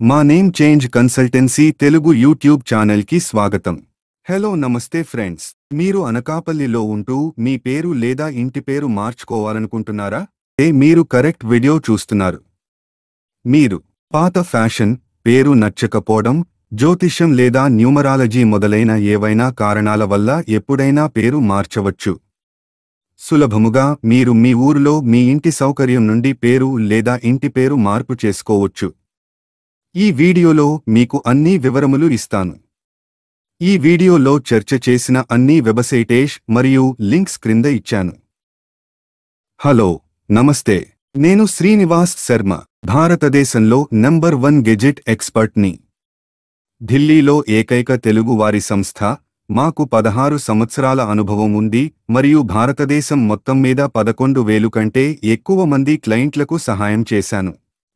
మా name change consultancy Telugu YouTube ఛానల్కి స్వాగతం. హలో నమస్తే ఫ్రెండ్స్, మీరు అనకాపల్లిలో ఉంటూ మీ పేరు లేదా ఇంటి పేరు మార్చుకోవాలనుకుంటున్నారా? మీరు కరెక్ట్ వీడియో చూస్తున్నారు. మీరు పాత ఫ్యాషన్, పేరు నచ్చకపోవడం, జ్యోతిష్యం లేదా న్యూమరాలజీ మొదలైన ఏవైనా కారణాల వల్ల ఎప్పుడైనా పేరు మార్చవచ్చు. సులభముగా మీరు మీ ఊరిలో మీ ఇంటి సౌకర్యం నుండి పేరు లేదా ఇంటి పేరు మార్పు చేసుకోవచ్చు. ఈ వీడియోలో మీకు అన్ని వివరములు ఇస్తాను. ఈ వీడియోలో చర్చ చేసిన అన్ని వెబ్సైట్స్ మరియు లింక్స్ క్రింద ఇచ్చాను. హలో, నమస్తే. నేను శ్రీనివాస్ శర్మ, భారతదేశంలో నంబర్ 1 గెజెట్ ఎక్స్పర్ట్ని. ఢిల్లీలో ఏకైక తెలుగు వారి సంస్థ. మాకు 16 సంవత్సరాల అనుభవం ఉంది మరియు భారతదేశం మొత్తం మీద 11,000 కంటే ఎక్కువ మంది క్లయింట్లకు సహాయం చేశాను.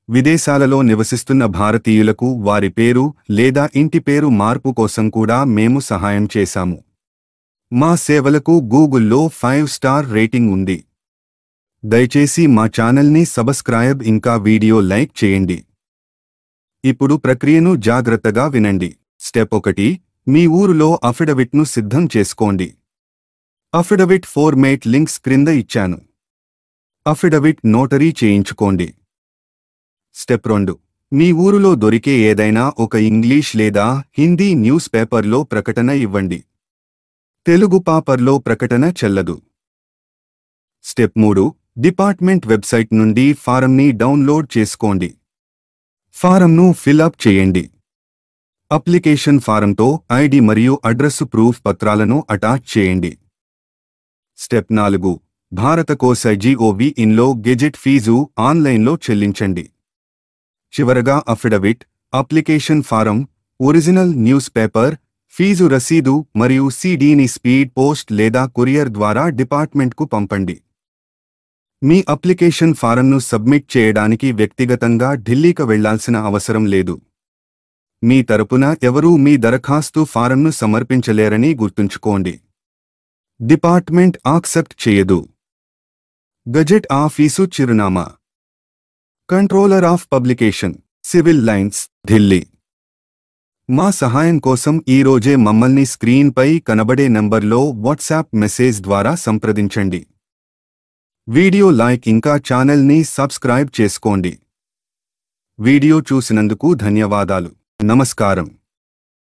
విదేశాలలో నివసిస్తున్న భారతీయులకు వారి పేరు లేదా ఇంటి పేరు మార్పు కోసం కూడా మేము సహాయం చేశాము. మా సేవలకు గూగుల్లో 5 స్టార్ రేటింగ్ ఉంది. దయచేసి మా ఛానల్ని సబ్స్క్రైబ్ ఇంకా వీడియో లైక్ చేయండి. ఇప్పుడు ప్రక్రియను జాగ్రత్తగా వినండి. స్టెప్ 1, మీ ఊరులో అఫిడవిట్ను సిద్ధం చేసుకోండి. అఫిడవిట్ ఫార్మేట్ లింక్స్ క్రింద ఇచ్చాను. అఫిడవిట్ నోటరీ చేయించుకోండి. స్టెప్ 2, మీ ఊరులో దొరికే ఏదైనా ఒక ఇంగ్లీష్ లేదా హిందీ న్యూస్ పేపర్లో ప్రకటన ఇవ్వండి. తెలుగు పేపర్లో ప్రకటన చెల్లదు. స్టెప్ 3, డిపార్ట్మెంట్ వెబ్సైట్ నుండి ఫారంని డౌన్లోడ్ చేసుకోండి. ఫారంను ఫిల్అప్ చేయండి. అప్లికేషన్ ఫారంతో ఐడి మరియు అడ్రస్సు ప్రూఫ్ పత్రాలను అటాచ్ చేయండి. స్టెప్ 4, భారత కోస.gov.in గెజెట్ ఫీజు ఆన్లైన్లో చెల్లించండి. చివరగా affidavit, application form, original newspaper, fee రసీదు మరియు సీడీని స్పీడ్ పోస్ట్ లేదా కొరియర్ ద్వారా డిపార్ట్మెంట్కు పంపండి. మీ అప్లికేషన్ ఫారంను సబ్మిట్ చేయడానికి వ్యక్తిగతంగా ఢిల్లీకి వెళ్లాల్సిన అవసరం లేదు. మీ తరపున ఎవరూ మీ దరఖాస్తు ఫారంను సమర్పించలేరని గుర్తుంచుకోండి. డిపార్ట్మెంట్ యాక్సెప్ట్ చేయదు. గజెట్ ఆఫీసు చిరునామా: controller of publication, civil lines, Delhi. మా సహాయం కోసం ఈ రోజే మమ్మల్ని స్క్రీన్పై కనబడే నంబర్లో వాట్సాప్ మెసేజ్ ద్వారా సంప్రదించండి. వీడియో లైక్ ఇంకా ఛానల్ని సబ్స్క్రైబ్ చేసుకోండి. వీడియో చూసినందుకు ధన్యవాదాలు. నమస్కారం.